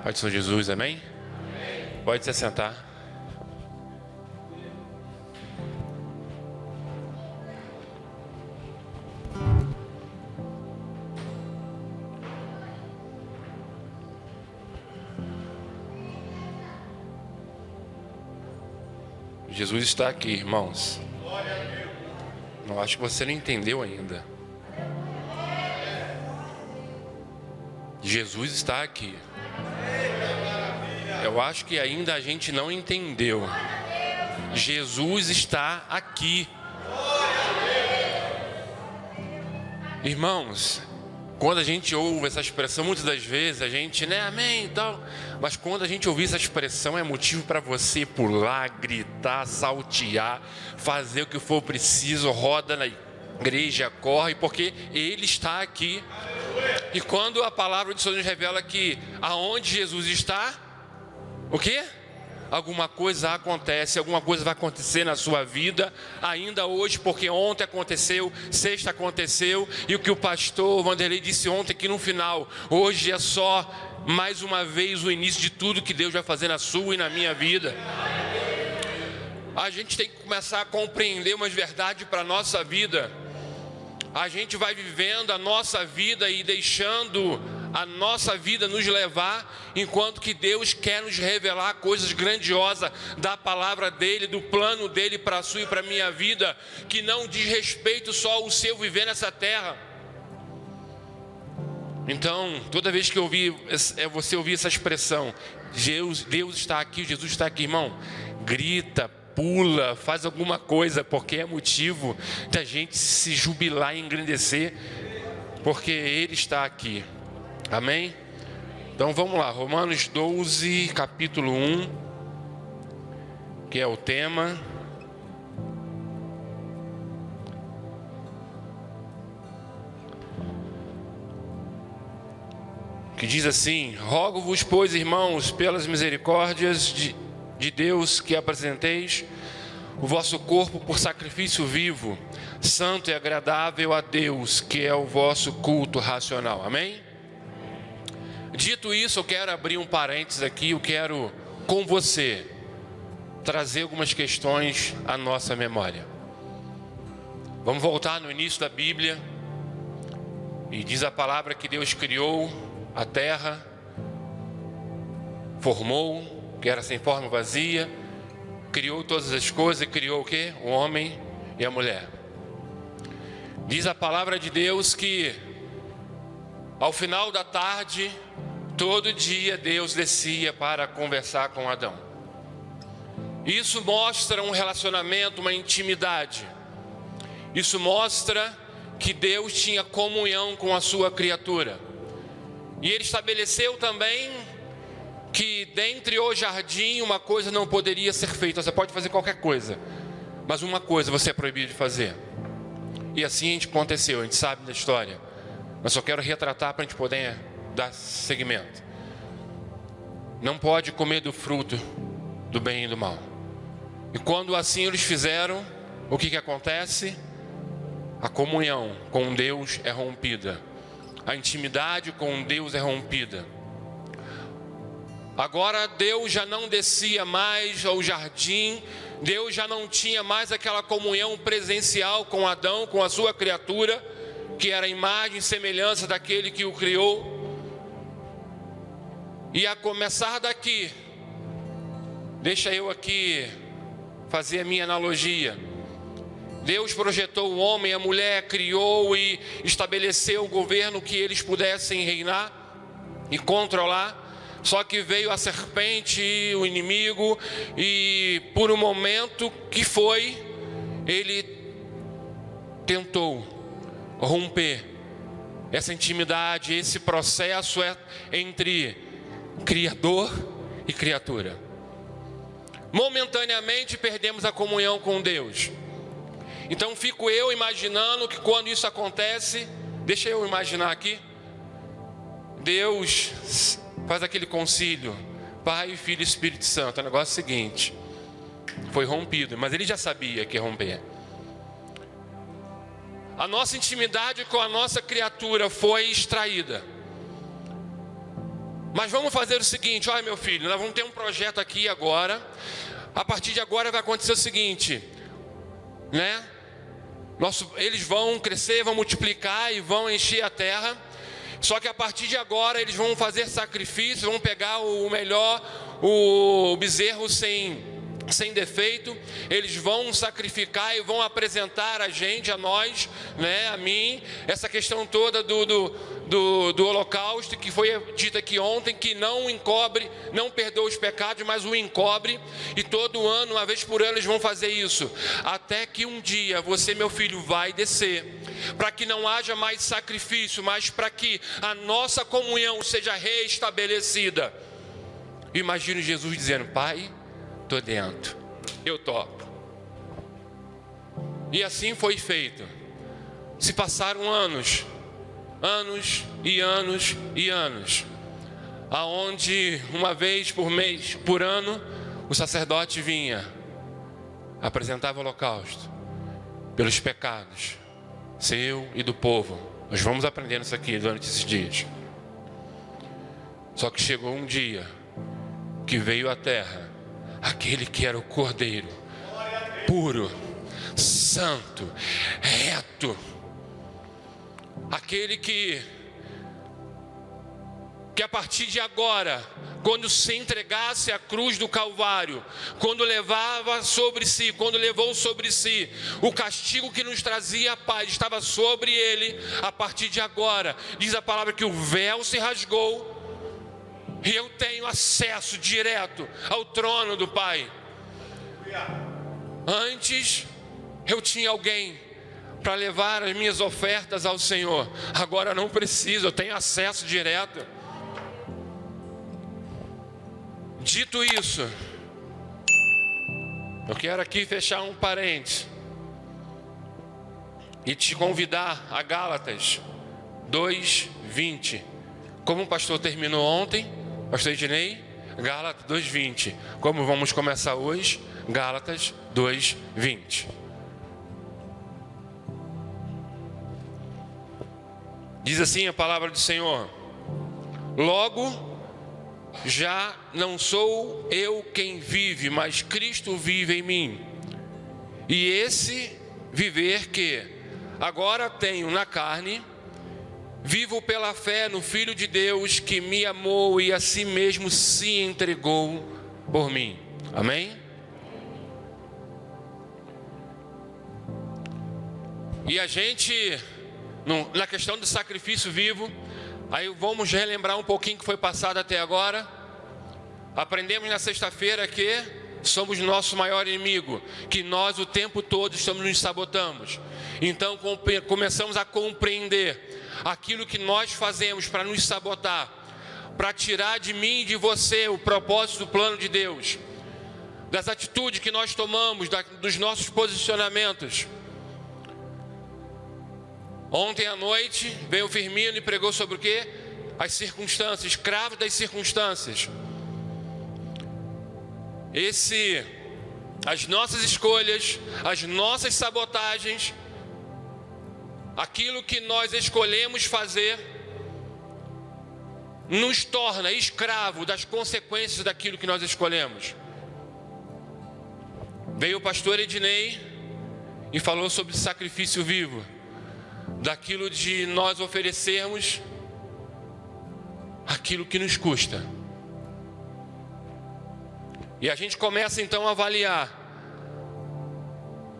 Pai de São Jesus, amém? Pode se assentar. Jesus está aqui, irmãos. Eu acho que você não entendeu ainda. Jesus está aqui. Eu acho que ainda a gente não entendeu. Jesus está aqui. Irmãos, quando a gente ouve essa expressão, muitas das vezes a gente, amém e tal. Mas quando a gente ouvir essa expressão, é motivo para você pular, gritar, saltear, fazer o que for preciso, roda na igreja, corre, porque Ele está aqui. E quando a palavra de Deus nos revela que aonde Jesus está, o quê? Alguma coisa acontece, alguma coisa vai acontecer na sua vida, ainda hoje, porque ontem aconteceu, sexta aconteceu, e o que o pastor Vanderlei disse ontem aqui no final, hoje é só mais uma vez o início de tudo que Deus vai fazer na sua e na minha vida. A gente tem que começar a compreender umas verdades para a nossa vida. A gente vai vivendo a nossa vida e deixando a nossa vida nos levar, enquanto que Deus quer nos revelar coisas grandiosas da palavra dEle, do plano dEle para a sua e para a minha vida, que não diz respeito só ao seu viver nessa terra. Então, toda vez que você ouvir essa expressão, Deus está aqui, Jesus está aqui, irmão, grita, pula, faz alguma coisa, porque é motivo da gente se jubilar e engrandecer, porque Ele está aqui. Amém? Então vamos lá, Romanos 12, capítulo 1, que é o tema. Que diz assim: rogo-vos, pois, irmãos, pelas misericórdias de Deus, que apresenteis o vosso corpo por sacrifício vivo, santo e agradável a Deus, que é o vosso culto racional. Amém? Dito isso, eu quero abrir um parênteses aqui, eu quero, com você, trazer algumas questões à nossa memória. Vamos voltar no início da Bíblia, e diz a palavra que Deus criou a terra, formou, que era sem forma, vazia, criou todas as coisas e criou o quê? O homem e a mulher. Diz a palavra de Deus que ao final da tarde, todo dia Deus descia para conversar com Adão. Isso mostra um relacionamento, uma intimidade. Isso mostra que Deus tinha comunhão com a sua criatura. E Ele estabeleceu também que dentre o jardim uma coisa não poderia ser feita. Você pode fazer qualquer coisa, mas uma coisa você é proibido de fazer. E assim aconteceu, a gente sabe da história. Mas só quero retratar para a gente poder dar seguimento. Não pode comer do fruto do bem e do mal. E quando assim eles fizeram, o que acontece? A comunhão com Deus é rompida. A intimidade com Deus é rompida. Agora Deus já não descia mais ao jardim, Deus já não tinha mais aquela comunhão presencial com Adão, com a sua criatura, que era a imagem e semelhança daquele que o criou. E a começar daqui, deixa eu aqui fazer a minha analogia. Deus projetou o homem e a mulher, criou e estabeleceu o governo que eles pudessem reinar e controlar. Só que veio a serpente e o inimigo, e por um momento que foi, ele tentou romper essa intimidade, esse processo entre Criador e criatura. Momentaneamente perdemos a comunhão com Deus. Então fico eu imaginando que quando isso acontece, deixa eu imaginar aqui, Deus faz aquele concílio, Pai, Filho e Espírito Santo. O negócio é o seguinte: foi rompido, mas ele já sabia que ia romper. A nossa intimidade com a nossa criatura foi extraída. Mas vamos fazer o seguinte, olha meu filho, nós vamos ter um projeto aqui agora. A partir de agora vai acontecer o seguinte, né? Eles vão crescer, vão multiplicar e vão encher a terra. Só que a partir de agora eles vão fazer sacrifício, vão pegar o melhor, o bezerro sem defeito. Eles vão sacrificar e vão apresentar a gente, a nós, né, a mim, essa questão toda do holocausto, que foi dita aqui ontem, que não encobre, não perdoa os pecados, mas o encobre. E todo ano, uma vez por ano, eles vão fazer isso, até que um dia você, meu filho, vai descer, para que não haja mais sacrifício, mas para que a nossa comunhão seja restabelecida. Imagino Jesus dizendo: Pai, estou dentro, eu topo. E assim foi feito. Se passaram anos e anos e anos, aonde uma vez por mês, por ano, o sacerdote vinha, apresentava o holocausto pelos pecados seu e do povo. Nós vamos aprendendo isso aqui durante esses dias. Só que chegou um dia que veio à terra aquele que era o Cordeiro, puro, santo, reto, aquele que a partir de agora, quando se entregasse à cruz do Calvário, quando levava sobre si, quando levou sobre si o castigo que nos trazia a paz, estava sobre ele. A partir de agora, diz a palavra que o véu se rasgou e eu tenho acesso direto ao trono do Pai. Antes eu tinha alguém para levar as minhas ofertas ao Senhor, agora não preciso, eu tenho acesso direto. Dito isso, eu quero aqui fechar um parênteses e te convidar a Gálatas 2:20. Como o pastor terminou ontem, pastor Ednei, Gálatas 2:20. Como vamos começar hoje, Gálatas 2:20. Diz assim a palavra do Senhor: logo, já não sou eu quem vive, mas Cristo vive em mim. E esse viver que agora tenho na carne, vivo pela fé no Filho de Deus, que me amou e a si mesmo se entregou por mim. Amém? E a gente, na questão do sacrifício vivo, aí vamos relembrar um pouquinho que foi passado até agora. Aprendemos na sexta-feira que somos nosso maior inimigo, que nós o tempo todo estamos nos sabotando. Então começamos a compreender aquilo que nós fazemos para nos sabotar, para tirar de mim e de você o propósito do plano de Deus, das atitudes que nós tomamos, dos nossos posicionamentos. Ontem à noite veio o Firmino e pregou sobre o quê? As circunstâncias, escravo das circunstâncias. As nossas escolhas, as nossas sabotagens, aquilo que nós escolhemos fazer, nos torna escravo das consequências daquilo que nós escolhemos. Veio o pastor Ednei e falou sobre sacrifício vivo, daquilo de nós oferecermos aquilo que nos custa. E a gente começa então a avaliar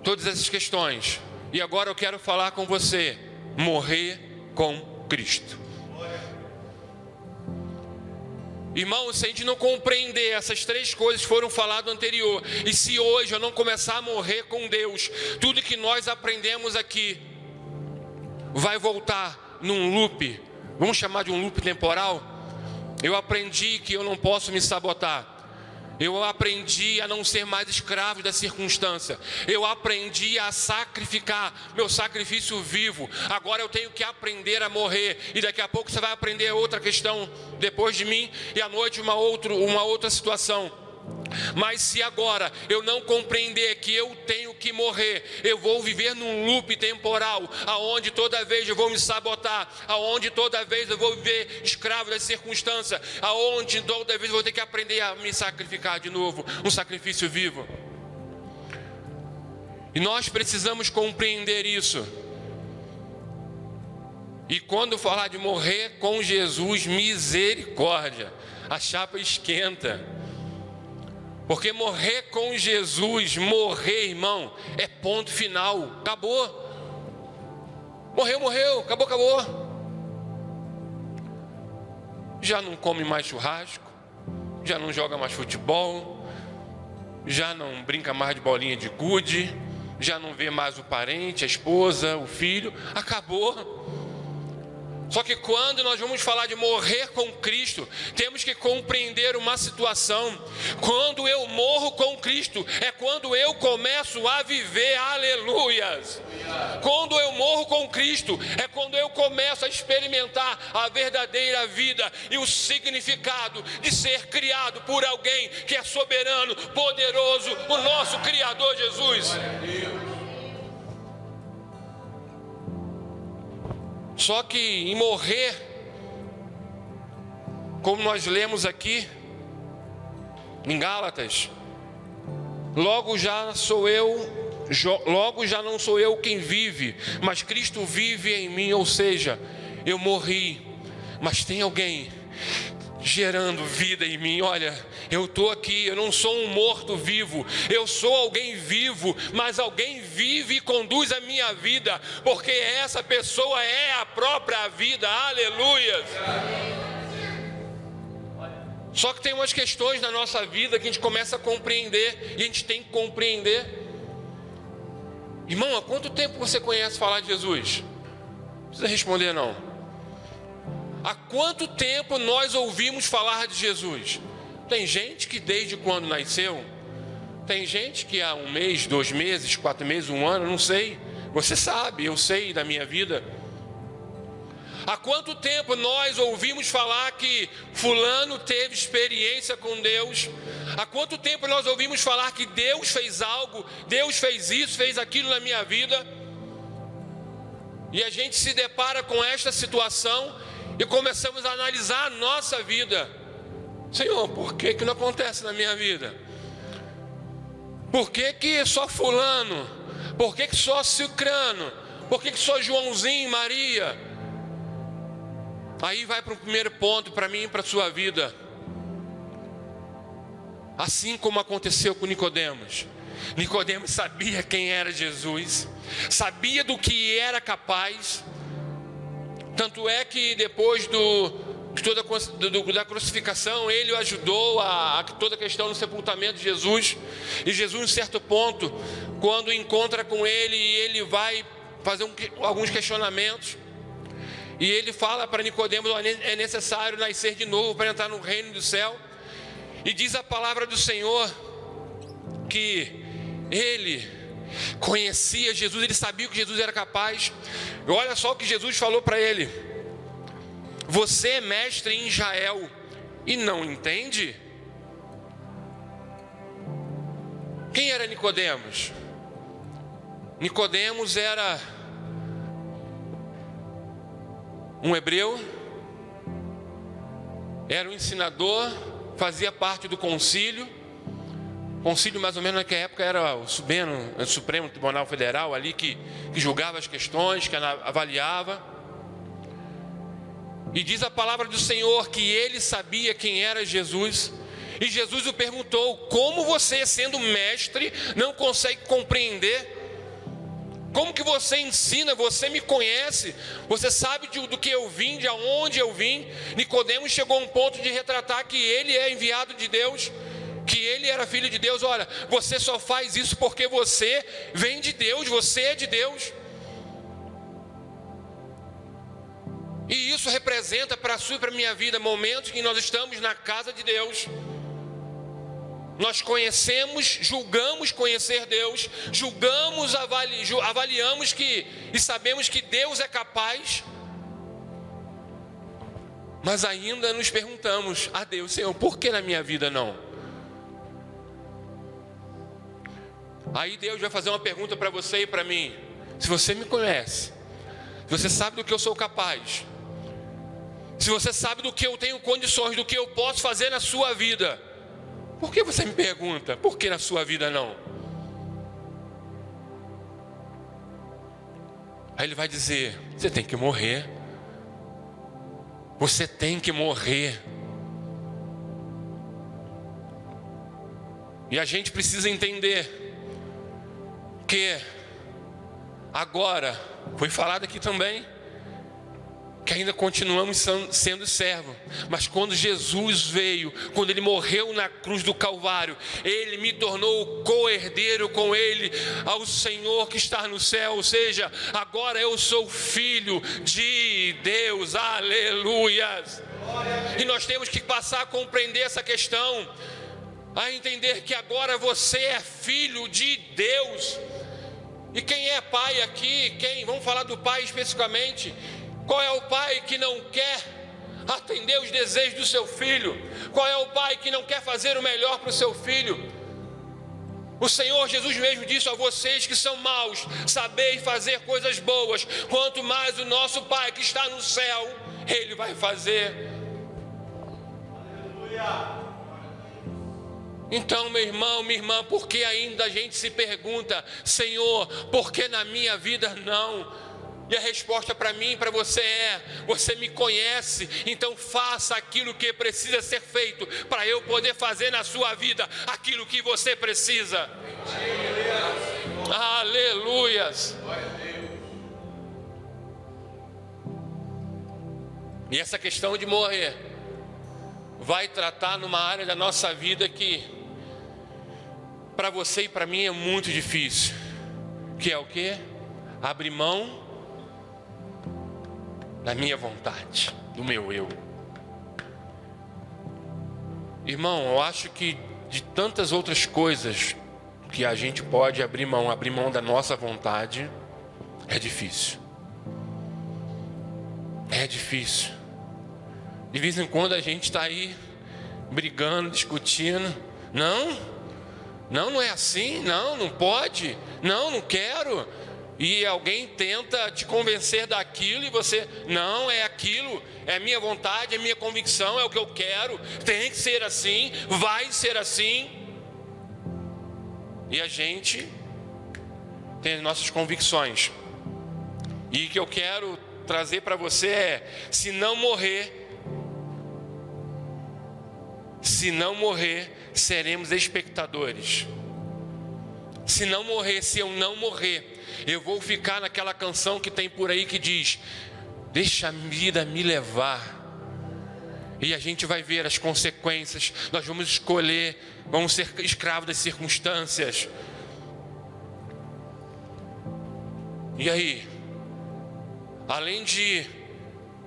todas essas questões. E agora eu quero falar com você: morrer com Cristo. Irmão, se a gente não compreender essas três coisas que foram faladas anterior, e se hoje eu não começar a morrer com Deus, tudo que nós aprendemos aqui vai voltar num loop, vamos chamar de um loop temporal. Eu aprendi que eu não posso me sabotar. Eu aprendi a não ser mais escravo da circunstância. Eu aprendi a sacrificar, meu sacrifício vivo. Agora eu tenho que aprender a morrer. E daqui a pouco você vai aprender outra questão depois de mim. E à noite uma outra situação. Mas se agora eu não compreender que eu tenho que morrer, eu vou viver num loop temporal, aonde toda vez eu vou me sabotar, aonde toda vez eu vou viver escravo das circunstâncias, aonde toda vez eu vou ter que aprender a me sacrificar de novo, um sacrifício vivo. E nós precisamos compreender isso. E quando falar de morrer com Jesus, misericórdia, a chapa esquenta. Porque morrer com Jesus, morrer, irmão, é ponto final, acabou. Morreu, morreu, acabou, acabou. Já não come mais churrasco, já não joga mais futebol, já não brinca mais de bolinha de gude, já não vê mais o parente, a esposa, o filho, acabou. Só que quando nós vamos falar de morrer com Cristo, temos que compreender uma situação. Quando eu morro com Cristo, é quando eu começo a viver, aleluias. Quando eu morro com Cristo, é quando eu começo a experimentar a verdadeira vida e o significado de ser criado por alguém que é soberano, poderoso, o nosso Criador Jesus. Só que em morrer, como nós lemos aqui em Gálatas, logo já não sou eu quem vive, mas Cristo vive em mim. Ou seja, eu morri, mas tem alguém gerando vida em mim. Olha, eu estou aqui, eu não sou um morto vivo, eu sou alguém vivo, mas alguém vive e conduz a minha vida, porque essa pessoa é a própria vida, aleluia. Só que tem umas questões na nossa vida que a gente começa a compreender, e a gente tem que compreender. Irmão, há quanto tempo você conhece falar de Jesus? Não precisa responder não. Há quanto tempo nós ouvimos falar de Jesus? Tem gente que desde quando nasceu, tem gente que há 1 mês, 2 meses, 4 meses, 1 ano, não sei. Você sabe, eu sei da minha vida. Há quanto tempo nós ouvimos falar que fulano teve experiência com Deus? Há quanto tempo nós ouvimos falar que Deus fez algo, Deus fez isso, fez aquilo na minha vida? E a gente se depara com esta situação e começamos a analisar a nossa vida. Senhor, por que não acontece na minha vida? Por que só fulano? Por que só cicrano? Por que só Joãozinho e Maria? Aí vai para o primeiro ponto, para mim e para a sua vida. Assim como aconteceu com Nicodemos. Nicodemos sabia quem era Jesus, sabia do que era capaz. Tanto é que depois da crucificação, ele o ajudou a toda a questão do sepultamento de Jesus. E Jesus, em certo ponto, quando encontra com ele, ele vai fazer alguns questionamentos. E ele fala para Nicodemos: é necessário nascer de novo para entrar no reino do céu. E diz a palavra do Senhor que ele conhecia Jesus, ele sabia o que Jesus era capaz. E olha só o que Jesus falou para ele: você é mestre em Israel e não entende? Quem era Nicodemos? Nicodemos era um hebreu, era um ensinador, fazia parte do concílio. Concílio, mais ou menos naquela época, era o Supremo Tribunal Federal ali que julgava as questões, que avaliava. E diz a palavra do Senhor que ele sabia quem era Jesus. E Jesus o perguntou: como você, sendo mestre, não consegue compreender? Como que você ensina? Você me conhece, você sabe do que eu vim, de onde eu vim. Nicodemos chegou a um ponto de retratar que ele é enviado de Deus, que ele era filho de Deus. Olha, você só faz isso porque você vem de Deus, você é de Deus. E isso representa para a sua e para a minha vida momentos que nós estamos na casa de Deus. Nós conhecemos, julgamos conhecer Deus, julgamos, avaliamos e sabemos que Deus é capaz, mas ainda nos perguntamos a Deus: Senhor, por que na minha vida não? Aí Deus vai fazer uma pergunta para você e para mim. Se você me conhece, se você sabe do que eu sou capaz, se você sabe do que eu tenho condições, do que eu posso fazer na sua vida, por que você me pergunta, por que na sua vida não? Aí Ele vai dizer, você tem que morrer. Você tem que morrer. E a gente precisa entender que agora, foi falado aqui também, que ainda continuamos sendo servos, mas quando Jesus veio, quando Ele morreu na cruz do Calvário, Ele me tornou co-herdeiro com Ele, ao Senhor que está no céu, ou seja, agora eu sou filho de Deus, aleluias. E nós temos que passar a compreender essa questão, a entender que agora você é filho de Deus. E quem é pai aqui? Vamos falar do pai especificamente. Qual é o pai que não quer atender os desejos do seu filho? Qual é o pai que não quer fazer o melhor para o seu filho? O Senhor Jesus mesmo disse a vocês que são maus, sabei fazer coisas boas, quanto mais o nosso Pai que está no céu, Ele vai fazer. Aleluia. Então, meu irmão, minha irmã, por que ainda a gente se pergunta, Senhor, por que na minha vida não? E a resposta para mim e para você é, você me conhece, então faça aquilo que precisa ser feito, para eu poder fazer na sua vida aquilo que você precisa. Aleluias. E essa questão de morrer vai tratar numa área da nossa vida que para você e para mim é muito difícil, que é o quê? Abrir mão da minha vontade, do meu eu. Irmão, eu acho que de tantas outras coisas que a gente pode abrir mão da nossa vontade, é difícil. É difícil. De vez em quando a gente está aí brigando, discutindo. Não é assim, não pode, não quero. E alguém tenta te convencer daquilo e você, não, é aquilo, é a minha vontade, é a minha convicção, é o que eu quero, tem que ser assim, vai ser assim. E a gente tem as nossas convicções. E o que eu quero trazer para você é, se não morrer, seremos espectadores. Se eu não morrer, eu vou ficar naquela canção que tem por aí que diz, deixa a vida me levar. E a gente vai ver as consequências, nós vamos escolher, vamos ser escravos das circunstâncias. E aí, além de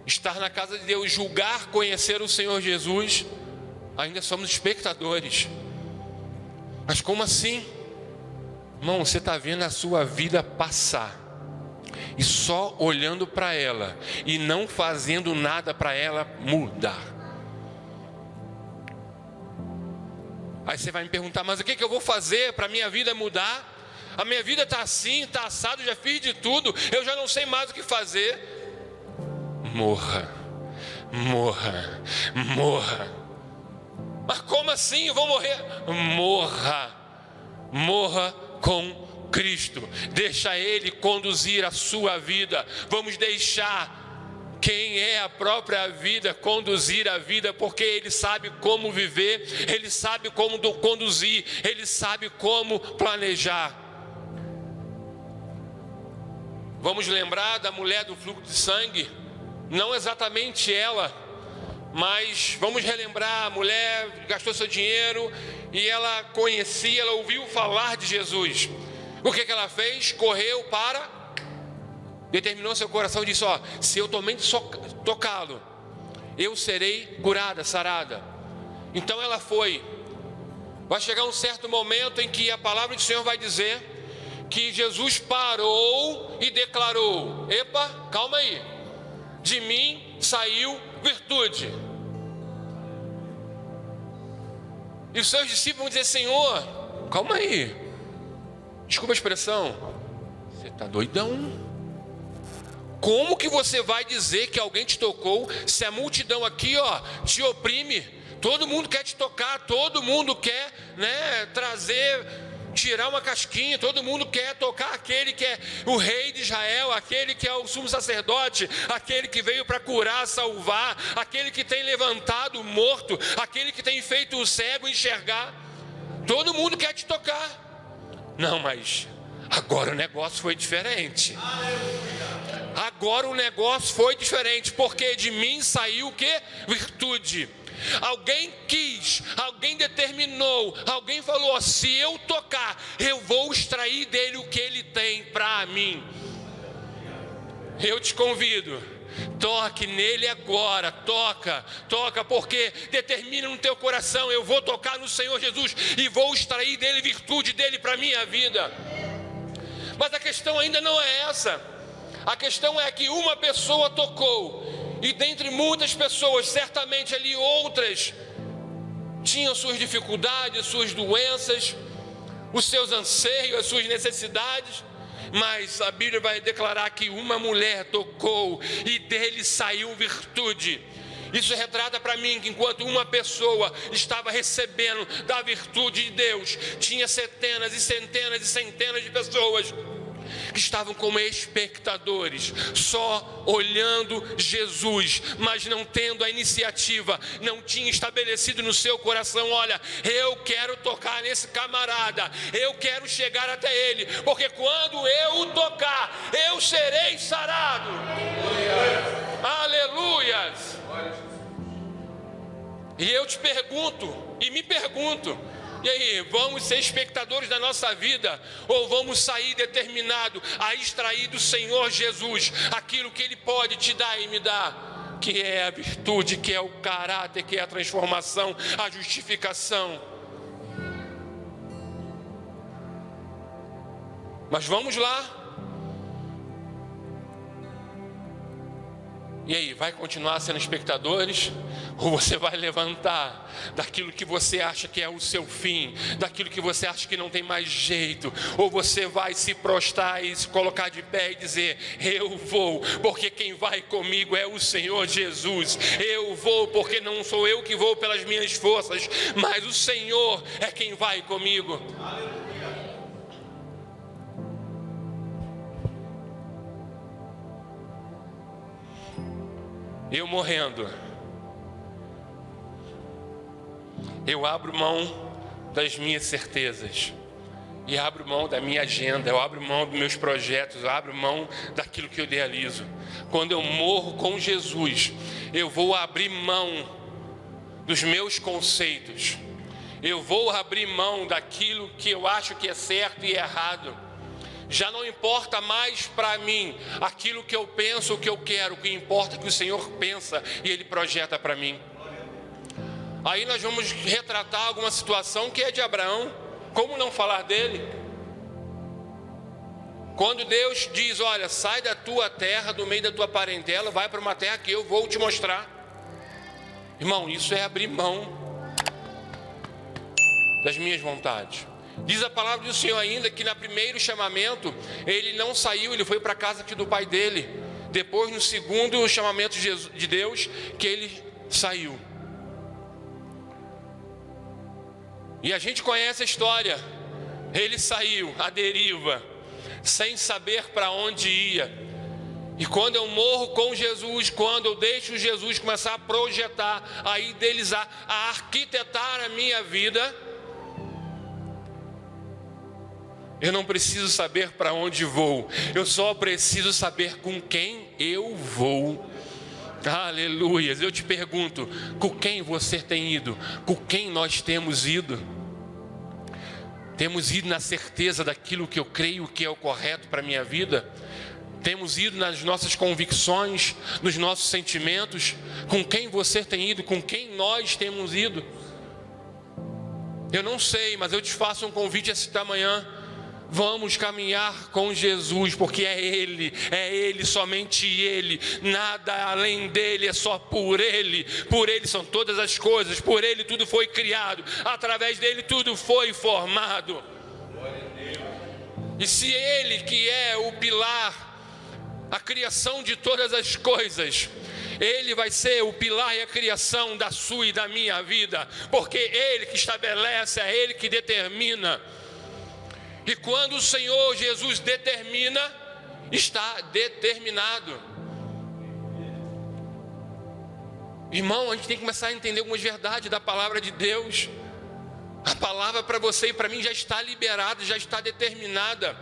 estar na casa de Deus, julgar, conhecer o Senhor Jesus, ainda somos espectadores. Mas como assim? Irmão, você está vendo a sua vida passar e só olhando para ela e não fazendo nada para ela mudar. Aí você vai me perguntar, mas o que eu vou fazer para a minha vida mudar? A minha vida está assim, está assado, já fiz de tudo, eu já não sei mais o que fazer. Morra. Mas como assim eu vou morrer? Morra com Cristo. Deixa Ele conduzir a sua vida. Vamos deixar quem é a própria vida conduzir a vida, porque Ele sabe como viver, Ele sabe como conduzir, Ele sabe como planejar. Vamos lembrar da mulher do fluxo de sangue, não exatamente ela, mas vamos relembrar, a mulher gastou seu dinheiro e ela conhecia, ela ouviu falar de Jesus. O que ela fez? Correu para, determinou seu coração e disse, se eu somente tocá-lo, eu serei curada, sarada. Então ela foi. Vai chegar um certo momento em que a palavra do Senhor vai dizer que Jesus parou e declarou, epa, calma aí, de mim saiu virtude. E os seus discípulos vão dizer, Senhor, calma aí, Desculpa a expressão, você está doidão. Como que você vai dizer que alguém te tocou se a multidão aqui, ó, te oprime? Todo mundo quer te tocar, todo mundo quer, tirar uma casquinha, todo mundo quer tocar aquele que é o rei de Israel, aquele que é o sumo sacerdote, aquele que veio para curar, salvar, aquele que tem levantado o morto, aquele que tem feito o cego enxergar. Todo mundo quer te tocar. Não, mas agora o negócio foi diferente. Agora o negócio foi diferente, porque de mim saiu o quê? Virtude. Alguém quis, alguém determinou, alguém falou: se eu tocar, eu vou extrair dele o que ele tem para mim. Eu te convido, toque nele agora, toca, porque determina no teu coração: eu vou tocar no Senhor Jesus e vou extrair dele virtude dele para a minha vida. Mas a questão ainda não é essa. A questão é que uma pessoa tocou, e dentre muitas pessoas, certamente ali outras tinham suas dificuldades, suas doenças, os seus anseios, as suas necessidades. Mas a Bíblia vai declarar que uma mulher tocou e dele saiu virtude. Isso retrata para mim que enquanto uma pessoa estava recebendo da virtude de Deus, tinha centenas e centenas e centenas de pessoas que estavam como espectadores, só olhando Jesus, mas não tendo a iniciativa, não tinha estabelecido no seu coração: olha, eu quero tocar nesse camarada, eu quero chegar até ele, porque quando eu o tocar, eu serei sarado. Aleluias! E eu te pergunto, e me pergunto: e aí, vamos ser espectadores da nossa vida, ou vamos sair determinado a extrair do Senhor Jesus aquilo que Ele pode te dar e me dar, que é a virtude, que é o caráter, que é a transformação, a justificação? Mas vamos lá. E aí, vai continuar sendo espectadores? Ou você vai levantar daquilo que você acha que é o seu fim, daquilo que você acha que não tem mais jeito? Ou você vai se prostrar e se colocar de pé e dizer: eu vou, porque quem vai comigo é o Senhor Jesus. Eu vou, porque não sou eu que vou pelas minhas forças, mas o Senhor é quem vai comigo. Eu morrendo, eu abro mão das minhas certezas, e abro mão da minha agenda, eu abro mão dos meus projetos, eu abro mão daquilo que eu idealizo. Quando eu morro com Jesus, eu vou abrir mão dos meus conceitos, eu vou abrir mão daquilo que eu acho que é certo e errado. Já não importa mais para mim aquilo que eu penso, o que eu quero. O que importa é que o Senhor pensa e Ele projeta para mim. Aí nós vamos retratar alguma situação que é de Abraão. Como não falar dele? Quando Deus diz: olha, sai da tua terra, do meio da tua parentela, vai para uma terra que eu vou te mostrar. Irmão, isso é abrir mão das minhas vontades. Diz a palavra do Senhor ainda que no primeiro chamamento ele não saiu, ele foi para a casa aqui do pai dele. Depois, no segundo chamamento de Deus, que ele saiu. E a gente conhece a história. Ele saiu à deriva, sem saber para onde ia. E quando eu morro com Jesus, quando eu deixo Jesus começar a projetar, a idealizar, a arquitetar a minha vida, eu não preciso saber para onde vou, eu só preciso saber com quem eu vou. Aleluias. Eu te pergunto, com quem você tem ido? Com quem nós temos ido? Temos ido na certeza daquilo que eu creio que é o correto para a minha vida? Temos ido nas nossas convicções, nos nossos sentimentos? Com quem você tem ido? Com quem nós temos ido? Eu não sei, mas eu te faço um convite esta manhã. Vamos caminhar com Jesus, porque é Ele, somente Ele, nada além dEle, é só por Ele são todas as coisas, por Ele tudo foi criado, através dEle tudo foi formado. E se Ele, que é o pilar, a criação de todas as coisas, Ele vai ser o pilar e a criação da sua e da minha vida, porque Ele que estabelece, é Ele que determina. E quando o Senhor Jesus determina, está determinado. Irmão, a gente tem que começar a entender algumas verdades da palavra de Deus. A palavra para você e para mim já está liberada, já está determinada.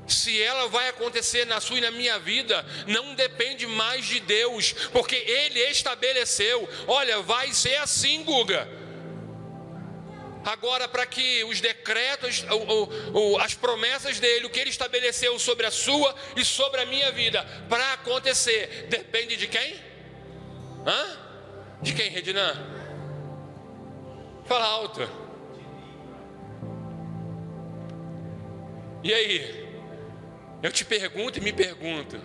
Se ela vai acontecer na sua e na minha vida, não depende mais de Deus, porque Ele estabeleceu. Olha, vai ser assim, Guga. Agora, para que os decretos, as promessas dele, o que ele estabeleceu sobre a sua e sobre a minha vida, para acontecer, depende de quem? De quem, Redinã? Fala alto. E aí? Eu te pergunto e me pergunto: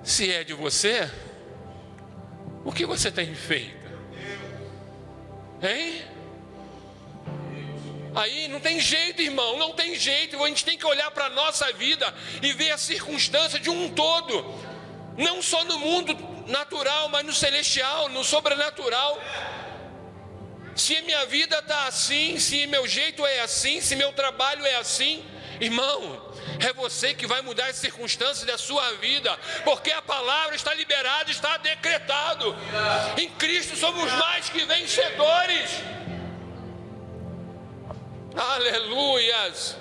se é de você, o que você tem feito? Hein? Aí não tem jeito, irmão, não tem jeito. A gente tem que olhar para a nossa vida e ver a circunstância de um todo, não só no mundo natural, mas no celestial, no sobrenatural. Se a minha vida está assim, se meu jeito é assim, se meu trabalho é assim, irmão, é você que vai mudar as circunstâncias da sua vida, porque a palavra está liberada, está decretado. Em Cristo somos mais que vencedores. Aleluias.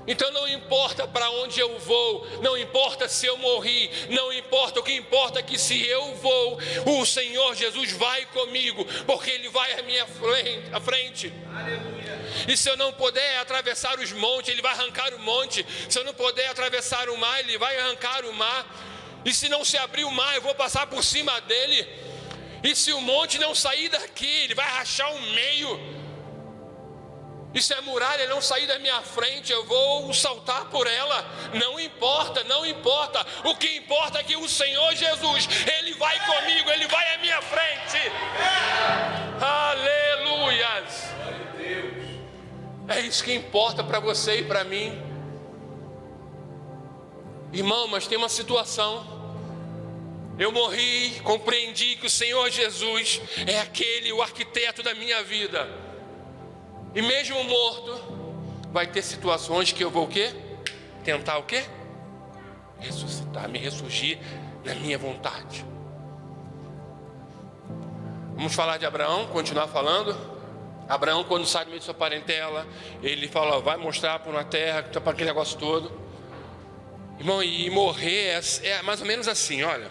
Então não importa para onde eu vou, não importa se eu morri, não importa, o que importa é que se eu vou, o Senhor Jesus vai comigo, porque Ele vai à minha frente. Aleluia. E se eu não puder atravessar os montes, Ele vai arrancar o monte. Se eu não puder atravessar o mar, Ele vai arrancar o mar. E se não se abrir o mar, eu vou passar por cima dele. E se o monte não sair daqui, Ele vai rachar o meio. E se a muralha não sair da minha frente, eu vou saltar por ela. Não importa, não importa. O que importa é que o Senhor Jesus, Ele vai comigo, Ele vai à minha frente. Aleluias. É isso que importa para você e para mim. Irmão, mas tem uma situação. Eu morri, compreendi que o Senhor Jesus é aquele, o arquiteto da minha vida. E mesmo morto, vai ter situações que eu vou o quê? Tentar o quê? Ressuscitar, me ressurgir na minha vontade. Vamos falar de Abraão, continuar falando. Abraão, quando sai do meio de sua parentela, ele fala, vai mostrar por uma terra, para aquele negócio todo. Irmão, e morrer é mais ou menos assim, olha.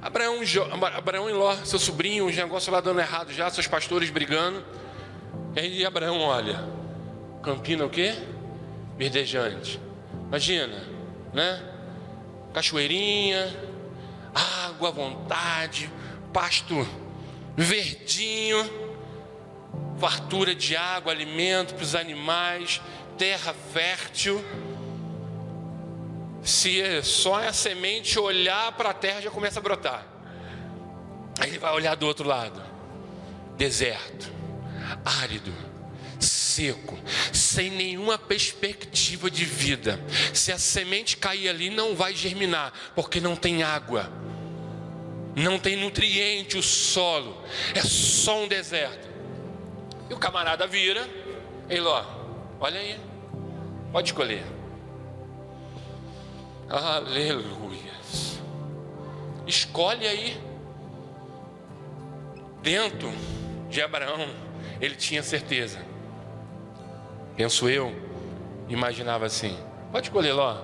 Abraão e Ló, seu sobrinho, os negócios lá dando errado já, seus pastores brigando. E aí Abraão olha, campina o quê? Verdejante. Imagina, né? Cachoeirinha, água à vontade, pasto verdinho, fartura de água, alimento para os animais, terra fértil. Se só a semente olhar para a terra já começa a brotar. Aí ele vai olhar do outro lado, deserto, árido, seco, sem nenhuma perspectiva de vida. Se a semente cair ali, não vai germinar, porque não tem água, não tem nutriente, o solo, é só um deserto. E o camarada vira, ei Ló, olha aí, pode escolher. Aleluia. Escolhe aí. Dentro de Abraão, ele tinha certeza. Penso eu, imaginava assim, pode escolher Ló.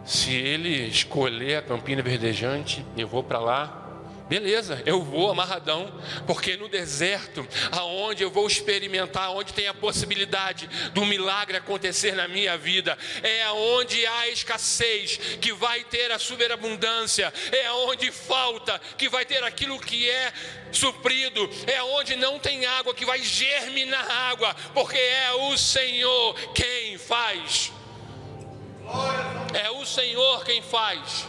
Se ele escolher a campina verdejante, eu vou para lá. Beleza, eu vou amarradão, porque no deserto, aonde eu vou experimentar, onde tem a possibilidade do milagre acontecer na minha vida, é aonde há escassez que vai ter a superabundância, é aonde falta que vai ter aquilo que é suprido, é aonde não tem água que vai germinar água, porque é o Senhor quem faz. É o Senhor quem faz.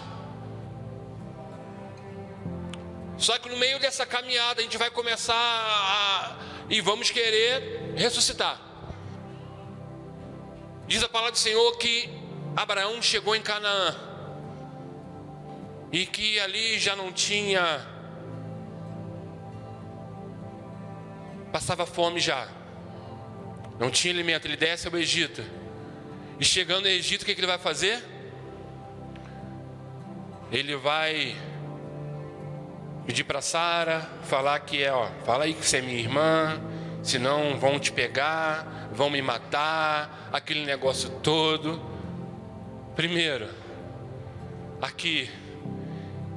Só que no meio dessa caminhada a gente vai começar e vamos querer ressuscitar. Diz a palavra do Senhor que Abraão chegou em Canaã e que ali já não tinha, passava fome já, não tinha alimento. Ele desce ao Egito e chegando no Egito, o que ele vai fazer? Ele vai pedir para Sara, falar que fala aí que você é minha irmã, senão vão te pegar, vão me matar, aquele negócio todo. Primeiro, aqui,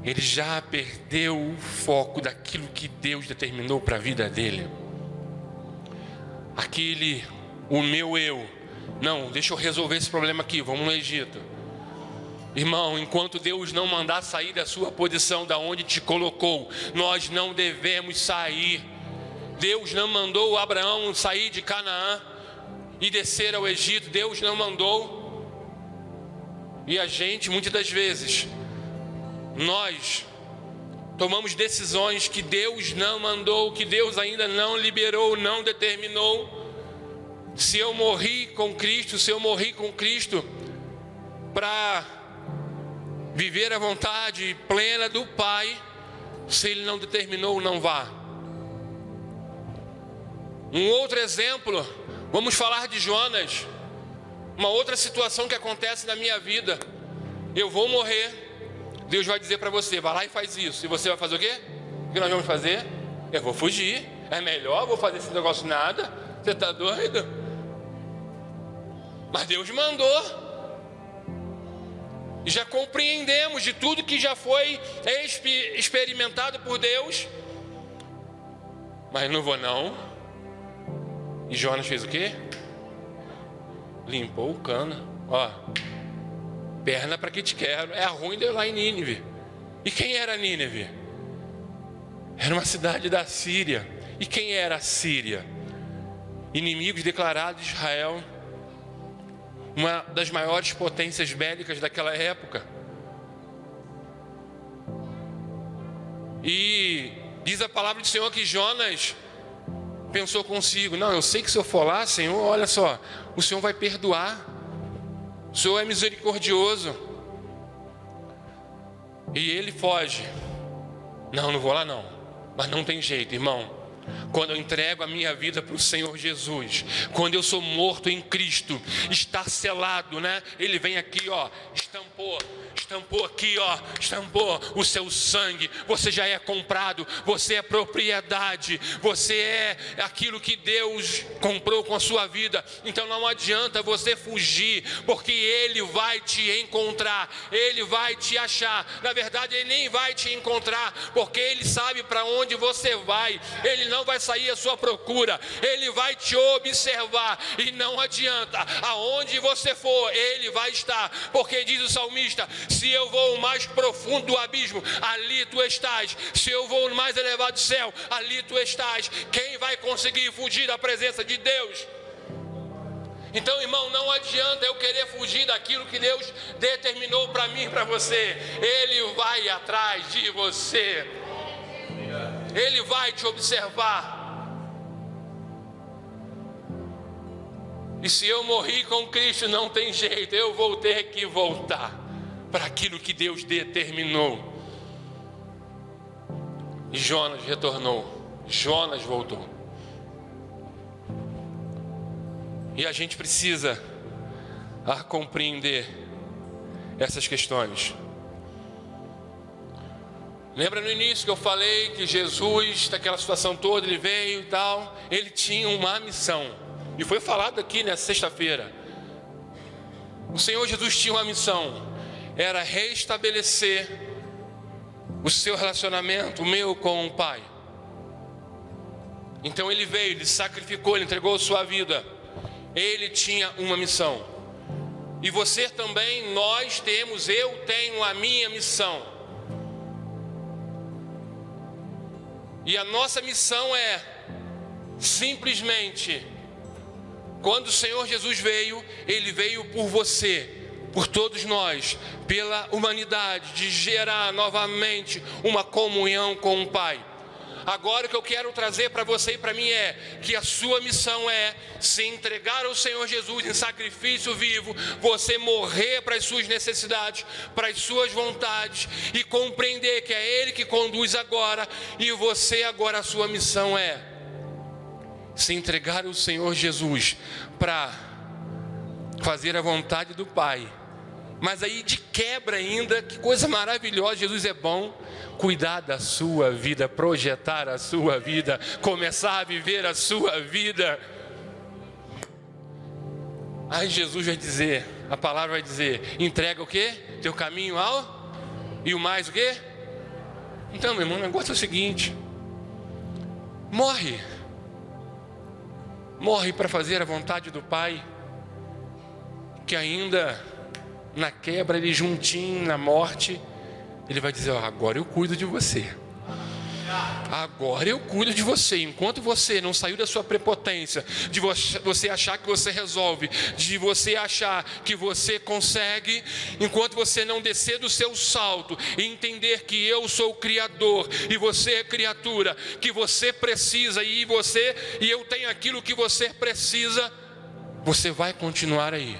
ele já perdeu o foco daquilo que Deus determinou para a vida dele. Aquele, o meu eu, não, deixa eu resolver esse problema aqui, vamos no Egito. Irmão, enquanto Deus não mandar sair da sua posição, da onde te colocou, nós não devemos sair. Deus não mandou Abraão sair de Canaã e descer ao Egito, Deus não mandou. E a gente, muitas das vezes, nós tomamos decisões que Deus não mandou, que Deus ainda não liberou, não determinou. Se eu morri com Cristo para viver a vontade plena do Pai, se Ele não determinou, não vá. Um outro exemplo, vamos falar de Jonas. Uma outra situação que acontece na minha vida. Eu vou morrer, Deus vai dizer para você, vai lá e faz isso. E você vai fazer o quê? O que nós vamos fazer? Eu vou fugir, é melhor, vou fazer esse negócio nada. Você está doido? Mas Deus mandou. E já compreendemos de tudo que já foi experimentado por Deus. Mas não vou não. E Jonas fez o quê? Limpou o cano. Perna para que te quero. É ruim de eu ir lá em Nínive. E quem era Nínive? Era uma cidade da Síria. E quem era a Síria? Inimigos declarados de Israel. Uma das maiores potências bélicas daquela época. E diz a palavra do Senhor que Jonas pensou consigo, não, eu sei que se eu for lá, Senhor, olha só, o Senhor vai perdoar, o Senhor é misericordioso. E ele foge. Não vou lá não. Mas não tem jeito, irmão. Quando eu entrego a minha vida para o Senhor Jesus, quando eu sou morto em Cristo, está selado, né? Ele vem aqui, estampou aqui, estampou o seu sangue. Você já é comprado, você é propriedade, você é aquilo que Deus comprou com a sua vida. Então não adianta você fugir, porque Ele vai te encontrar, Ele vai te achar. Na verdade, Ele nem vai te encontrar, porque Ele sabe para onde você vai. Ele não vai sair à sua procura, Ele vai te observar. E não adianta, aonde você for, Ele vai estar, porque diz o salmista, se eu vou o mais profundo do abismo, ali tu estás. Se eu vou no mais elevado do céu, ali tu estás. Quem vai conseguir fugir da presença de Deus? Então, irmão, não adianta eu querer fugir daquilo que Deus determinou para mim e para você. Ele vai atrás de você, Ele vai te observar. E se eu morri com Cristo, não tem jeito, eu vou ter que voltar para aquilo que Deus determinou. E Jonas retornou, Jonas voltou. E a gente precisa compreender essas questões. Lembra no início que eu falei que Jesus, daquela situação toda, ele veio e tal, ele tinha uma missão. E foi falado aqui nessa sexta-feira. O Senhor Jesus tinha uma missão. Era restabelecer o seu relacionamento, o meu com o Pai. Então ele veio, ele sacrificou, ele entregou a sua vida. Ele tinha uma missão. E você também, nós temos, eu tenho a minha missão. E a nossa missão é simplesmente, quando o Senhor Jesus veio, Ele veio por você, por todos nós, pela humanidade, de gerar novamente uma comunhão com o Pai. Agora o que eu quero trazer para você e para mim é que a sua missão é se entregar ao Senhor Jesus em sacrifício vivo, você morrer para as suas necessidades, para as suas vontades e compreender que é Ele que conduz agora, e você agora, a sua missão é se entregar ao Senhor Jesus para fazer a vontade do Pai. Mas aí de quebra ainda, que coisa maravilhosa, Jesus é bom, cuidar da sua vida, projetar a sua vida, começar a viver a sua vida. Aí Jesus vai dizer, a palavra vai dizer, entrega o quê? Teu caminho ao, e o mais o quê? Então, meu irmão, o negócio é o seguinte, morre para fazer a vontade do Pai, que ainda na quebra, ele juntinho na morte, ele vai dizer, agora eu cuido de você. Agora eu cuido de você. Enquanto você não saiu da sua prepotência, de você achar que você resolve, de você achar que você consegue, enquanto você não descer do seu salto e entender que eu sou o Criador e você é criatura, que você precisa e eu tenho aquilo que você precisa, você vai continuar aí.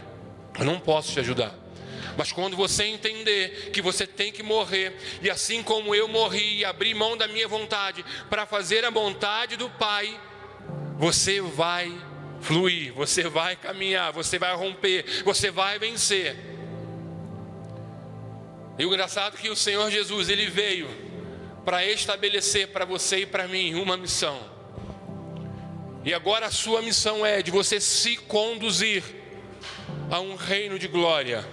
Eu não posso te ajudar. Mas quando você entender que você tem que morrer, e assim como eu morri e abri mão da minha vontade para fazer a vontade do Pai, você vai fluir, você vai caminhar, você vai romper, você vai vencer. E o engraçado é que o Senhor Jesus, Ele veio para estabelecer para você e para mim uma missão. E agora a sua missão é de você se conduzir a um reino de glória.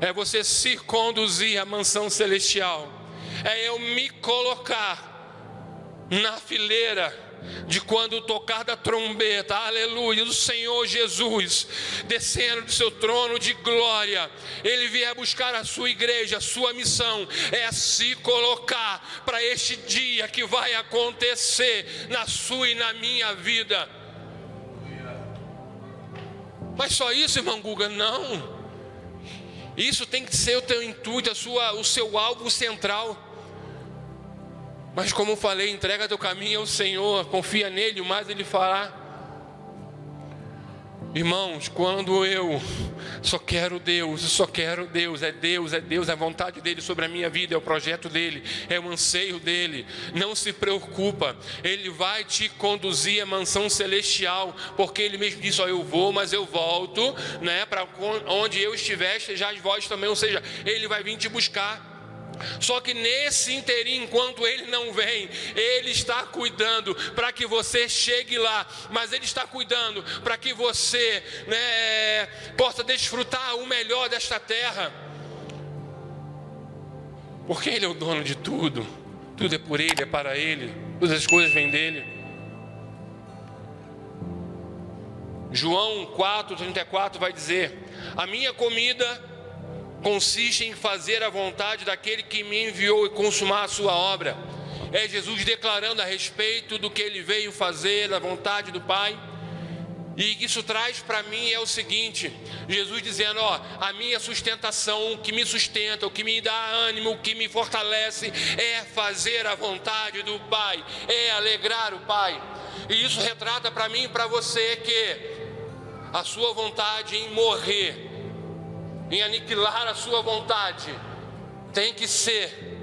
É você se conduzir à mansão celestial. É eu me colocar na fileira de quando tocar da trombeta, aleluia, do Senhor Jesus, descendo do seu trono de glória, Ele vier buscar a sua igreja. A sua missão é se colocar para este dia que vai acontecer na sua e na minha vida. Mas só isso, irmão Guga? Não. Isso tem que ser o teu intuito, o seu alvo central. Mas como eu falei, entrega teu caminho ao Senhor, confia nele, o mais Ele fará. Irmãos, quando eu só quero Deus, é Deus, é a vontade dEle sobre a minha vida, é o projeto dEle, é o anseio dEle. Não se preocupa, Ele vai te conduzir à mansão celestial, porque Ele mesmo disse, eu vou, mas eu volto, né, para onde eu estiver, estejais vós também, ou seja, Ele vai vir te buscar. Só que nesse inteirinho, enquanto Ele não vem, Ele está cuidando para que você chegue lá. Mas Ele está cuidando para que você, né, possa desfrutar o melhor desta terra. Porque Ele é o dono de tudo. Tudo é por Ele, é para Ele. Todas as coisas vêm dEle. João 4:34 vai dizer, a minha comida consiste em fazer a vontade daquele que me enviou e consumar a sua obra. É Jesus declarando a respeito do que Ele veio fazer, a vontade do Pai. E isso traz para mim é o seguinte, Jesus dizendo, a minha sustentação, o que me sustenta, o que me dá ânimo, o que me fortalece é fazer a vontade do Pai, é alegrar o Pai. E isso retrata para mim e para você que a sua vontade em morrer, em aniquilar a sua vontade, tem que ser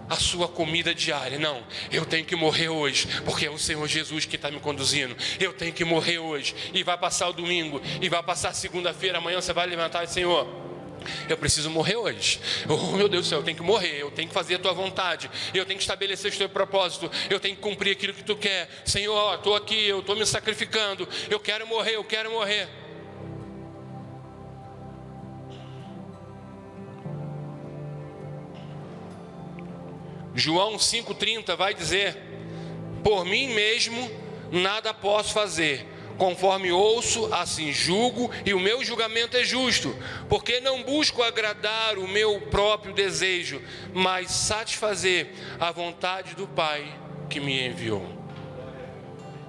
a sua comida diária. Não, eu tenho que morrer hoje, porque é o Senhor Jesus que está me conduzindo. Eu tenho que morrer hoje, e vai passar o domingo, e vai passar segunda-feira, amanhã você vai levantar e Senhor, eu preciso morrer hoje. Oh meu Deus do céu, eu tenho que morrer, eu tenho que fazer a tua vontade, eu tenho que estabelecer o teu propósito, eu tenho que cumprir aquilo que tu quer. Senhor, estou aqui, eu estou me sacrificando, eu quero morrer, eu quero morrer. João 5,30 vai dizer, por mim mesmo nada posso fazer, conforme ouço, assim julgo, e o meu julgamento é justo, porque não busco agradar o meu próprio desejo, mas satisfazer a vontade do Pai que me enviou.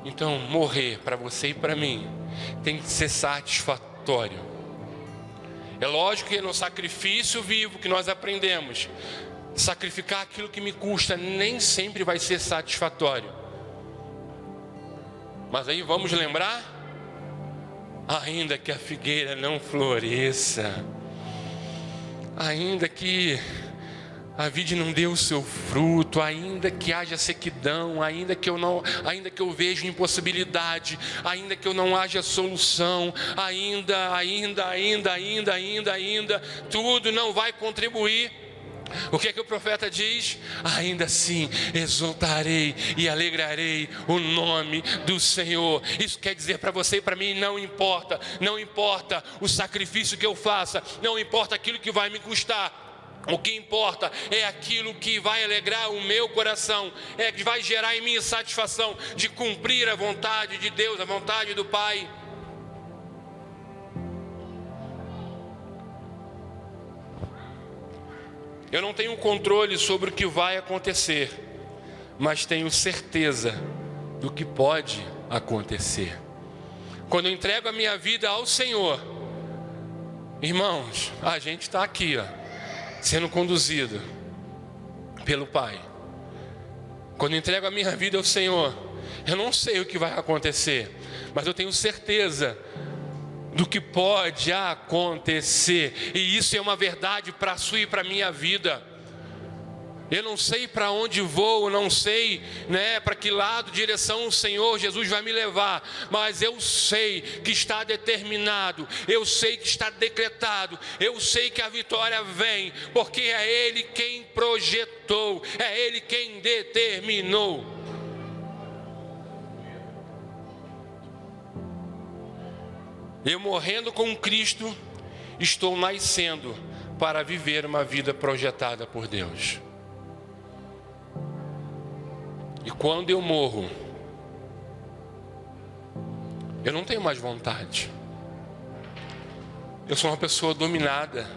Então, morrer para você e para mim tem que ser satisfatório. É lógico que no sacrifício vivo que nós aprendemos, sacrificar aquilo que me custa nem sempre vai ser satisfatório. Mas aí vamos lembrar, ainda que a figueira não floresça, ainda que a vide não dê o seu fruto, ainda que haja sequidão, ainda que eu veja impossibilidade, ainda que eu não haja solução, ainda, tudo não vai contribuir. O que é que o profeta diz? Ainda assim exultarei e alegrarei o nome do Senhor. Isso quer dizer para você e para mim, não importa o sacrifício que eu faça, não importa aquilo que vai me custar. O que importa é aquilo que vai alegrar o meu coração, é que vai gerar em mim satisfação de cumprir a vontade de Deus, a vontade do Pai. Eu não tenho controle sobre o que vai acontecer, mas tenho certeza do que pode acontecer. Quando eu entrego a minha vida ao Senhor, irmãos, a gente está aqui, sendo conduzido pelo Pai. Quando eu entrego a minha vida ao Senhor, eu não sei o que vai acontecer, mas eu tenho certeza do que pode acontecer, e isso é uma verdade para a sua e para a minha vida. Eu não sei para onde vou, não sei, para que lado, direção o Senhor Jesus vai me levar, mas eu sei que está determinado, eu sei que está decretado, eu sei que a vitória vem, porque é Ele quem projetou, é Ele quem determinou. Eu morrendo com Cristo, estou nascendo para viver uma vida projetada por Deus. E quando eu morro, eu não tenho mais vontade. Eu sou uma pessoa dominada.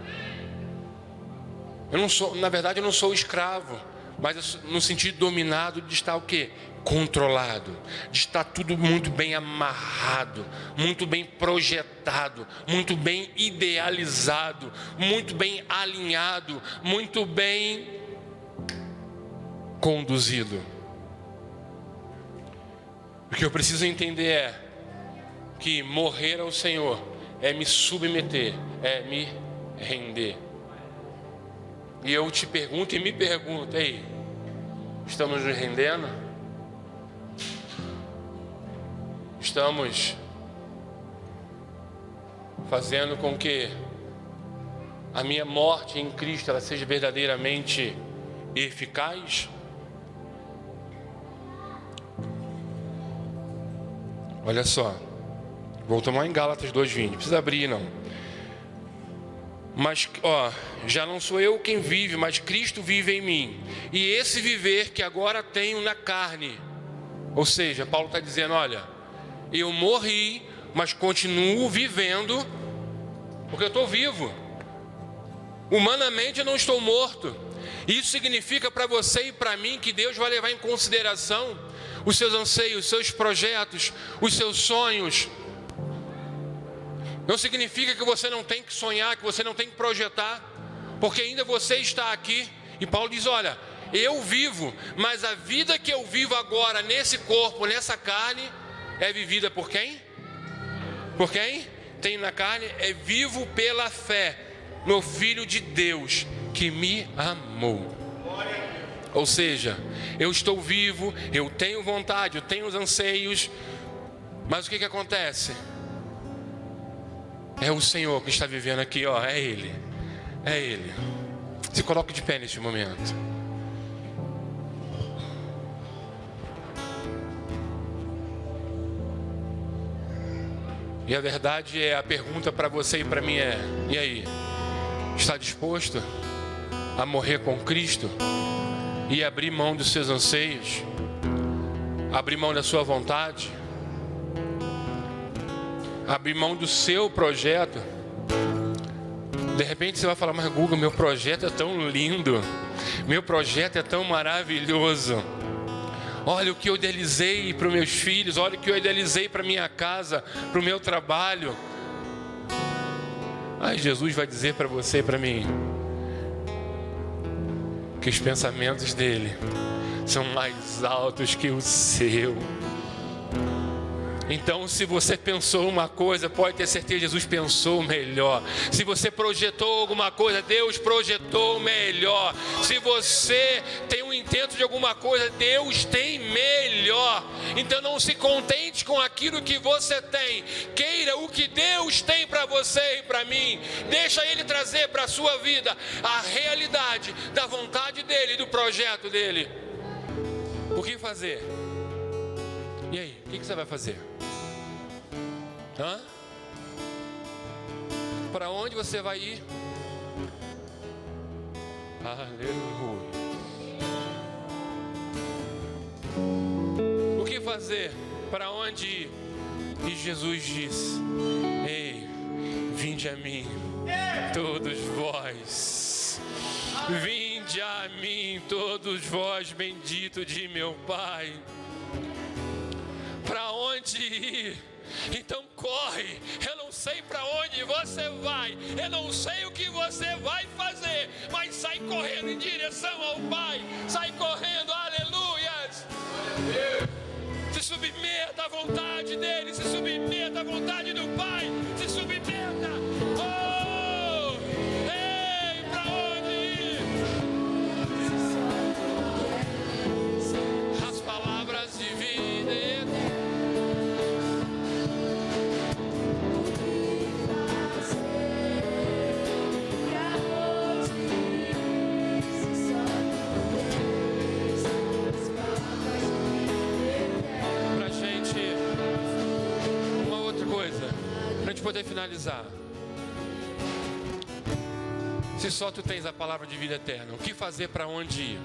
Na verdade eu não sou escravo, mas no sentido dominado de estar o quê? Controlado, de estar tudo muito bem amarrado, muito bem projetado, muito bem idealizado, muito bem alinhado, muito bem conduzido. O que eu preciso entender é que morrer ao Senhor é me submeter, é me render. E eu te pergunto e me pergunto, ei, estamos nos rendendo? Estamos fazendo com que a minha morte em Cristo ela seja verdadeiramente eficaz? Olha só, vou tomar em Gálatas 2:20, não precisa abrir não. Mas, já não sou eu quem vive, mas Cristo vive em mim. E esse viver que agora tenho na carne, ou seja, Paulo está dizendo, olha, eu morri, mas continuo vivendo, porque eu estou vivo. Humanamente eu não estou morto. Isso significa para você e para mim que Deus vai levar em consideração os seus anseios, os seus projetos, os seus sonhos. Não significa que você não tem que sonhar, que você não tem que projetar, porque ainda você está aqui. E Paulo diz, olha, eu vivo, mas a vida que eu vivo agora nesse corpo, nessa carne, é vivida por quem? Por quem? Tem na carne, é vivo pela fé no Filho de Deus que me amou. Ou seja, eu estou vivo, eu tenho vontade, eu tenho os anseios, mas o que acontece? É o Senhor que está vivendo aqui, é Ele, é Ele. Se coloque de pé neste momento. E a verdade é, a pergunta para você e para mim é, e aí? Está disposto a morrer com Cristo? E abrir mão dos seus anseios, abrir mão da sua vontade, abrir mão do seu projeto. De repente você vai falar, mas Guga, meu projeto é tão lindo, meu projeto é tão maravilhoso. Olha o que eu idealizei para os meus filhos, olha o que eu idealizei para minha casa, para o meu trabalho. Aí Jesus vai dizer para você e para mim, que os pensamentos dele são mais altos que o seu. Então, se você pensou uma coisa, pode ter certeza, Jesus pensou melhor. Se você projetou alguma coisa, Deus projetou melhor. Se você tem um intento de alguma coisa, Deus tem melhor. Então, não se contente com aquilo que você tem. Queira o que Deus tem para você e para mim. Deixa Ele trazer para a sua vida a realidade da vontade dEle, do projeto dEle. O que fazer? E aí, o que você vai fazer? Para onde você vai ir? Aleluia. O que fazer? Para onde ir? E Jesus disse: ei, vinde a mim, todos vós. Vinde a mim, todos vós, bendito de meu Pai. Para onde ir? Então corre. Eu não sei para onde você vai, eu não sei o que você vai fazer, mas sai correndo em direção ao Pai. Sai correndo, aleluias. Se submeta à vontade dEle, se submeta à vontade do Pai, se submeta. Oh, ei, para onde ir? As palavras de vida eterna. Poder finalizar. Se só tu tens a palavra de vida eterna, o que fazer, para onde ir?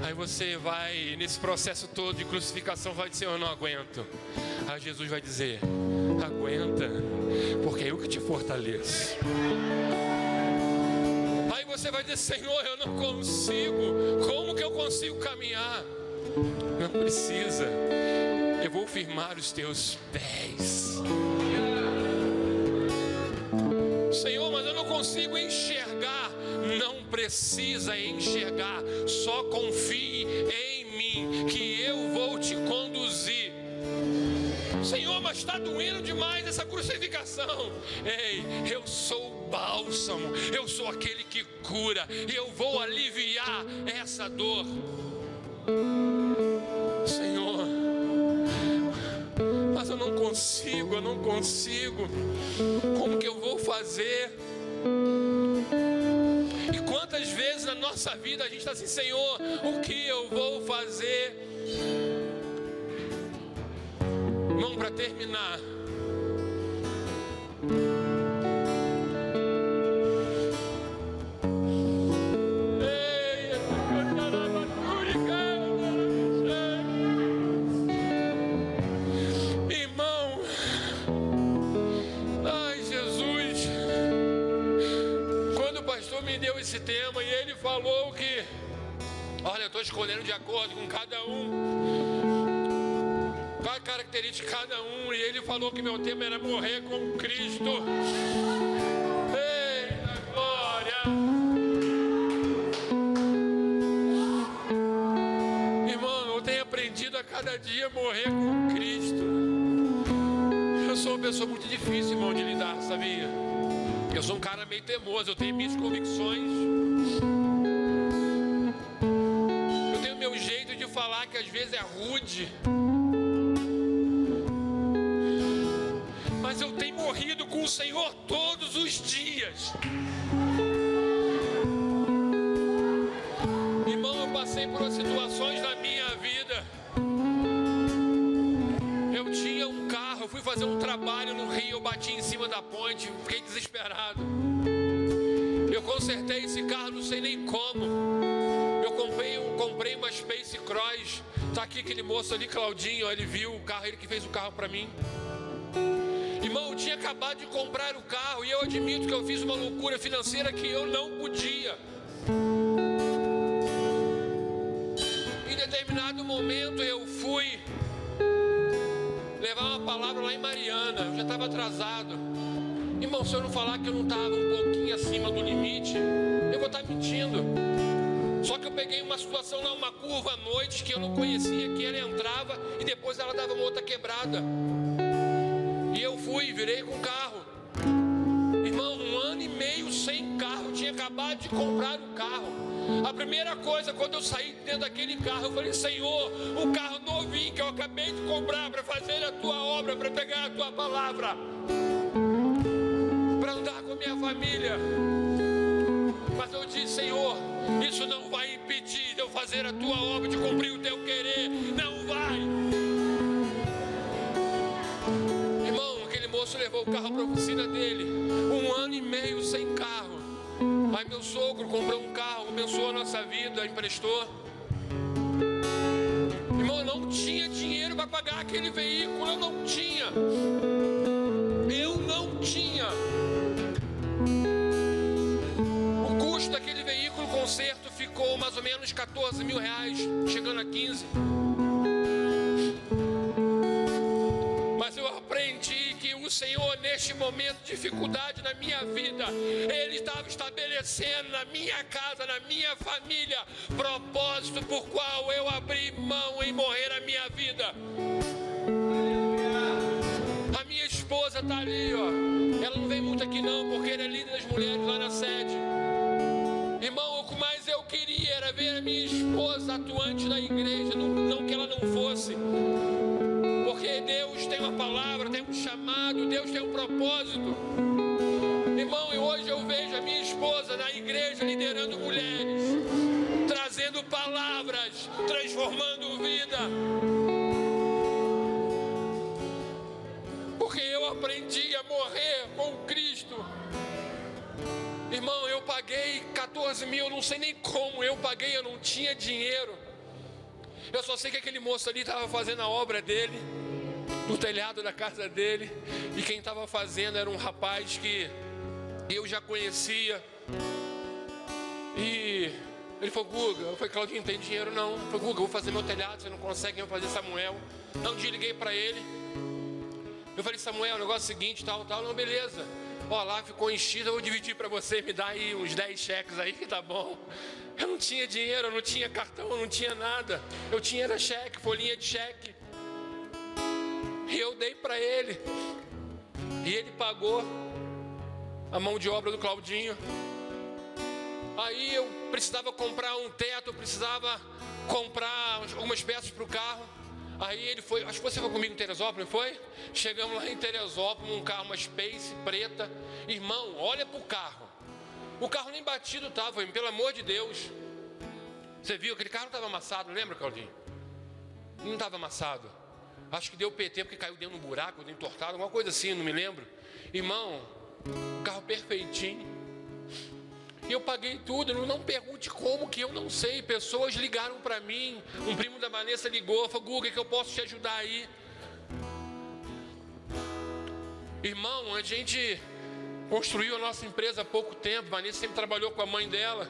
Aí você vai, nesse processo todo de crucificação, vai dizer: eu não aguento. Aí Jesus vai dizer: aguenta, porque é eu que te fortaleço. Aí você vai dizer: Senhor, eu não consigo. Como que eu consigo caminhar? Não precisa. Eu vou firmar os teus pés. Senhor, mas eu não consigo enxergar. Não precisa enxergar. Só confie em mim, que eu vou te conduzir. Senhor, mas está doendo demais essa crucificação. Ei, eu sou o bálsamo. Eu sou aquele que cura. Eu vou aliviar essa dor. Senhor, mas eu não consigo. Como que eu vou fazer? E quantas vezes na nossa vida a gente está assim: Senhor, o que eu vou fazer? Irmão, para terminar, esse tema, e ele falou que, olha, eu estou escolhendo de acordo com cada um, qual a característica de cada um, e ele falou que meu tema era morrer com Cristo. Eita glória! Irmão, eu tenho aprendido a cada dia morrer com Cristo. Eu sou uma pessoa muito difícil, irmão, de lidar, sabia? Eu sou um cara meio teimoso, eu tenho minhas convicções. Eu tenho meu jeito de falar que às vezes é rude. Mas eu tenho morrido com o Senhor todos os dias. Irmão, eu passei por situações na minha vida. Eu tinha um carro, eu fui fazer um trabalho no Rio, eu bati em cima da ponte, fiquei desesperado. Eu consertei esse carro, não sei nem como. Eu comprei uma Space Cross. Tá aqui aquele moço ali, Claudinho, ele viu o carro, ele que fez o carro para mim. Irmão, eu tinha acabado de comprar o carro e eu admito que eu fiz uma loucura financeira que eu não podia. Em determinado momento eu fui levar uma palavra lá em Mariana, eu já estava atrasado. Irmão, se eu não falar que eu não estava um pouquinho acima do limite, eu vou estar mentindo. Só que eu peguei uma situação lá, uma curva à noite, que eu não conhecia, que ela entrava e depois ela dava uma outra quebrada. E eu fui, virei com o carro. Irmão, 1 ano e meio sem carro, tinha acabado de comprar um carro. A primeira coisa, quando eu saí dentro daquele carro, eu falei: Senhor, o carro novinho que eu acabei de comprar para fazer a tua obra, para pegar a tua palavra, para andar com a minha família. Mas eu disse: Senhor, isso não vai impedir de eu fazer a tua obra, de cumprir o teu querer. Não vai. Irmão, aquele moço levou o carro para a oficina dele. 1 ano e meio sem carro. Aí meu sogro comprou um carro, abençoou a nossa vida, emprestou. Irmão, eu não tinha dinheiro para pagar aquele veículo. Eu não tinha. O custo daquele veículo, conserto, ficou mais ou menos 14 mil reais, chegando a 15. Mas eu aprendi que o Senhor, neste momento de dificuldade na minha vida, Ele estava estabelecendo na minha casa, na minha família, propósito por qual eu abri mão em morrer a minha vida. A minha esposa está ali, ó. Ela não vem muito aqui não, porque ela é líder das mulheres lá na sede. Irmão, o que mais eu queria era ver a minha esposa atuante na igreja, não que ela não fosse. Porque Deus tem uma palavra, tem um chamado, Deus tem um propósito. Irmão, e hoje eu vejo a minha esposa na igreja liderando mulheres, trazendo palavras, transformando vida. Porque eu aprendi a morrer com Cristo. Irmão, eu paguei 14 mil, não sei nem como eu paguei, eu não tinha dinheiro. Eu só sei que aquele moço ali estava fazendo a obra dele, no telhado da casa dele, e quem estava fazendo era um rapaz que eu já conhecia. E ele falou: Guga, eu falei: Claudinho, não tem dinheiro não. Eu falei: Guga, eu vou fazer meu telhado, você não consegue, eu vou fazer Samuel. Então um dia liguei para ele, eu falei: Samuel, o negócio é o seguinte, tal, não, beleza. Ó, lá ficou enchido, eu vou dividir para você, me dá aí uns 10 cheques aí que tá bom. Eu não tinha dinheiro, eu não tinha cartão, eu não tinha nada. Eu tinha era cheque, folhinha de cheque. E eu dei para ele. E ele pagou a mão de obra do Claudinho. Aí eu precisava comprar um teto, eu precisava comprar algumas peças para o carro. Aí ele foi, acho que você foi comigo em Teresópolis, não foi? Chegamos lá em Teresópolis, um carro, uma Space preta. Irmão, olha pro carro. O carro nem batido estava, pelo amor de Deus. Você viu, aquele carro não estava amassado, lembra, Claudinho? Não estava amassado. Acho que deu PT porque caiu dentro de um buraco, dentro entortado, alguma coisa assim, não me lembro. Irmão, carro perfeitinho. E eu paguei tudo, não pergunte como, que eu não sei. Pessoas ligaram para mim, um primo da Vanessa ligou, falou: Guga, que eu posso te ajudar aí? Irmão, a gente construiu a nossa empresa há pouco tempo. Vanessa sempre trabalhou com a mãe dela.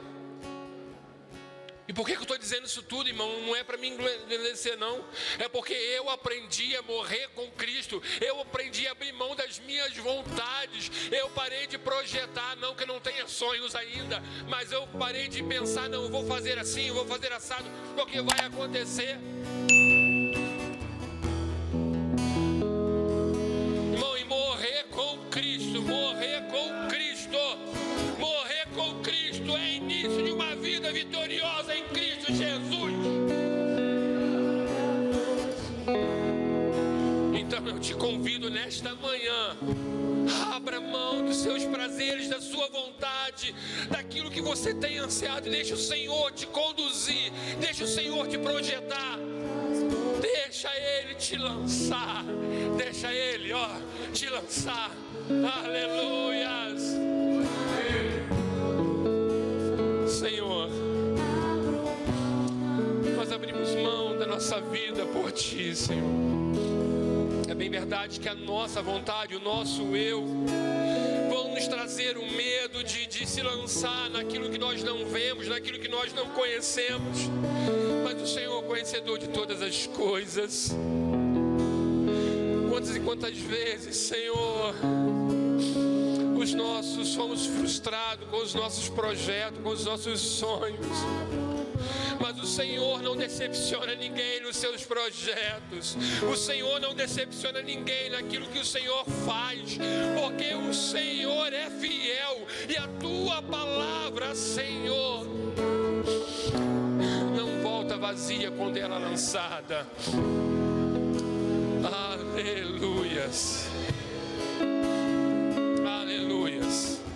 E por que eu estou dizendo isso tudo, irmão? Não é para me engrandecer, não. É porque eu aprendi a morrer com Cristo. Eu aprendi a abrir mão das minhas vontades. Eu parei de projetar, não que eu não tenha sonhos ainda, mas eu parei de pensar: não, eu vou fazer assim, eu vou fazer assado, porque vai acontecer. Irmão, e morrer com Cristo, morrer com Cristo, morrer com Cristo é início de uma vida vitoriosa em Cristo Jesus. Então eu te convido nesta manhã: abra mão dos seus prazeres, da sua vontade, daquilo que você tem ansiado, e deixa o Senhor te conduzir, deixa o Senhor te projetar, deixa Ele te lançar, deixa Ele, ó, te lançar. Aleluias. Senhor, nós abrimos mão da nossa vida por Ti, Senhor. É bem verdade que a nossa vontade, o nosso eu, vão nos trazer o medo de se lançar naquilo que nós não vemos, naquilo que nós não conhecemos. Mas o Senhor é conhecedor de todas as coisas. Quantas e quantas vezes, Senhor, fomos frustrados com os nossos projetos, com os nossos sonhos. Senhor não decepciona ninguém nos seus projetos. O Senhor não decepciona ninguém naquilo que o Senhor faz, porque o Senhor é fiel e a tua palavra, Senhor, não volta vazia quando ela é lançada. Aleluias.